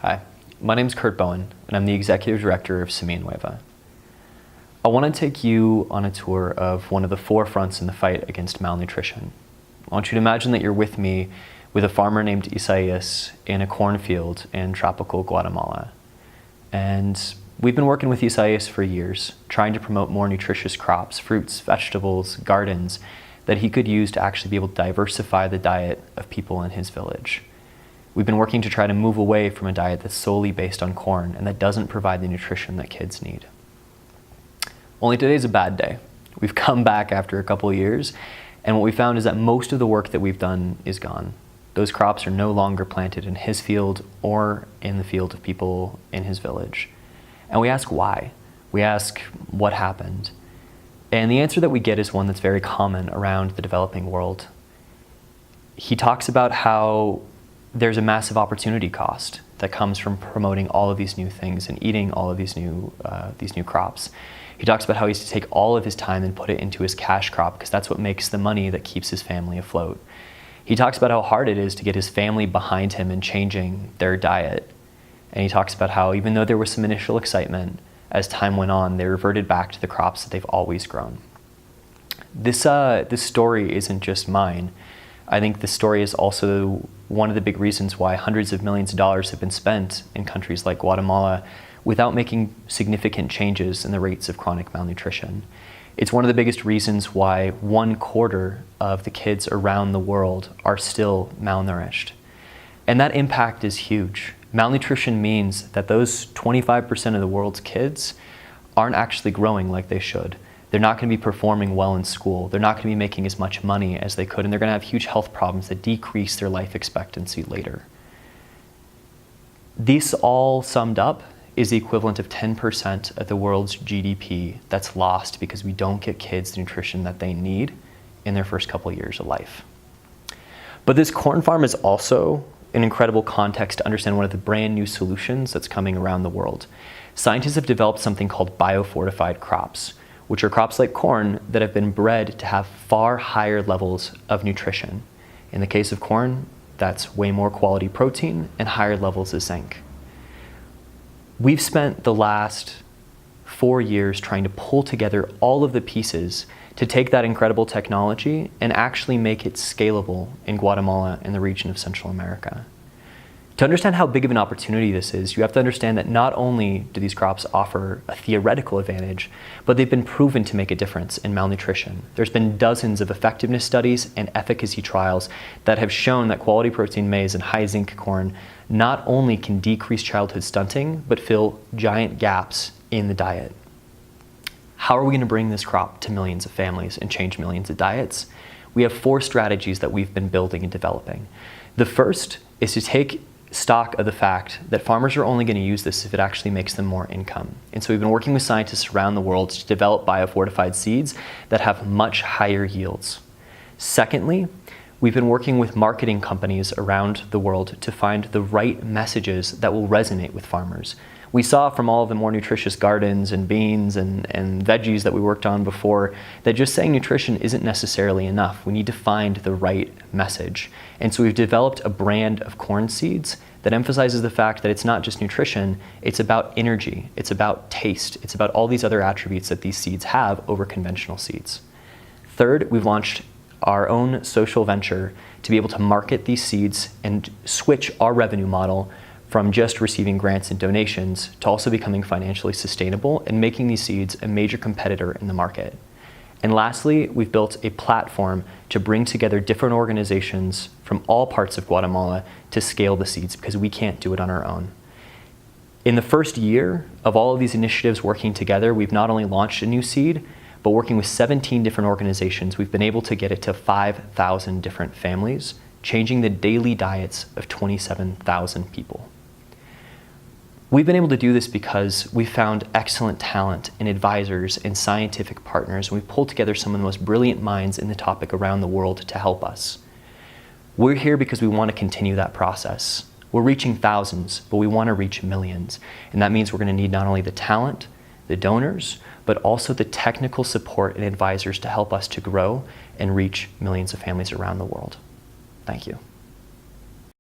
Hi, my name is Curt Bowen, and I'm the Executive Director of Semilla Nueva. I want to take you on a tour of one of the forefronts in the fight against malnutrition. I want you to imagine that you're with me with a farmer named Isaias in a cornfield in tropical Guatemala. And we've been working with Isaias for years, trying to promote more nutritious crops, fruits, vegetables, gardens, that he could use to actually be able to diversify the diet of people in his village. We've been working to try to move away from a diet that's solely based on corn and that doesn't provide the nutrition that kids need. Only today's a bad day. We've come back after a couple of years, and what we found is that most of the work that we've done is gone. Those crops are no longer planted in his field or in the field of people in his village. And we ask why. We ask what happened. And the answer that we get is one that's very common around the developing world. He talks about how there's a massive opportunity cost that comes from promoting all of these new things and eating all of these new crops. He talks about how he has to take all of his time and put it into his cash crop because that's what makes the money that keeps his family afloat. He talks about how hard it is to get his family behind him in changing their diet. And he talks about how even though there was some initial excitement, as time went on, they reverted back to the crops that they've always grown. This story isn't just mine. I think the story is also one of the big reasons why hundreds of millions of dollars have been spent in countries like Guatemala without making significant changes in the rates of chronic malnutrition. It's one of the biggest reasons why 1/4 of the kids around the world are still malnourished. And that impact is huge. Malnutrition means that those 25% of the world's kids aren't actually growing like they should. They're not going to be performing well in school. They're not going to be making as much money as they could, and they're going to have huge health problems that decrease their life expectancy later. This all summed up is the equivalent of 10% of the world's GDP that's lost because we don't get kids the nutrition that they need in their first couple of years of life. But this corn farm is also an incredible context to understand one of the brand new solutions that's coming around the world. Scientists have developed something called biofortified crops, which are crops like corn that have been bred to have far higher levels of nutrition. In the case of corn, that's way more quality protein and higher levels of zinc. We've spent the last 4 years trying to pull together all of the pieces to take that incredible technology and actually make it scalable in Guatemala and the region of Central America. To understand how big of an opportunity this is, you have to understand that not only do these crops offer a theoretical advantage, but they've been proven to make a difference in malnutrition. There's been dozens of effectiveness studies and efficacy trials that have shown that quality protein maize and high zinc corn not only can decrease childhood stunting, but fill giant gaps in the diet. How are we going to bring this crop to millions of families and change millions of diets? We have 4 strategies that we've been building and developing. The first is to take stock of the fact that farmers are only going to use this if it actually makes them more income. And so we've been working with scientists around the world to develop biofortified seeds that have much higher yields. Secondly, we've been working with marketing companies around the world to find the right messages that will resonate with farmers. We saw from all of the more nutritious gardens and beans and veggies that we worked on before that just saying nutrition isn't necessarily enough. We need to find the right message. And so we've developed a brand of corn seeds that emphasizes the fact that it's not just nutrition, it's about energy, it's about taste, it's about all these other attributes that these seeds have over conventional seeds. Third, we've launched our own social venture to be able to market these seeds and switch our revenue model from just receiving grants and donations to also becoming financially sustainable and making these seeds a major competitor in the market. And lastly, we've built a platform to bring together different organizations from all parts of Guatemala to scale the seeds because we can't do it on our own. In the first year of all of these initiatives working together, we've not only launched a new seed, but working with 17 different organizations, we've been able to get it to 5,000 different families, changing the daily diets of 27,000 people. We've been able to do this because we found excellent talent and advisors and scientific partners, and we've pulled together some of the most brilliant minds in the topic around the world to help us. We're here because we want to continue that process. We're reaching thousands, but we want to reach millions. And that means we're going to need not only the talent, the donors, but also the technical support and advisors to help us to grow and reach millions of families around the world. Thank you.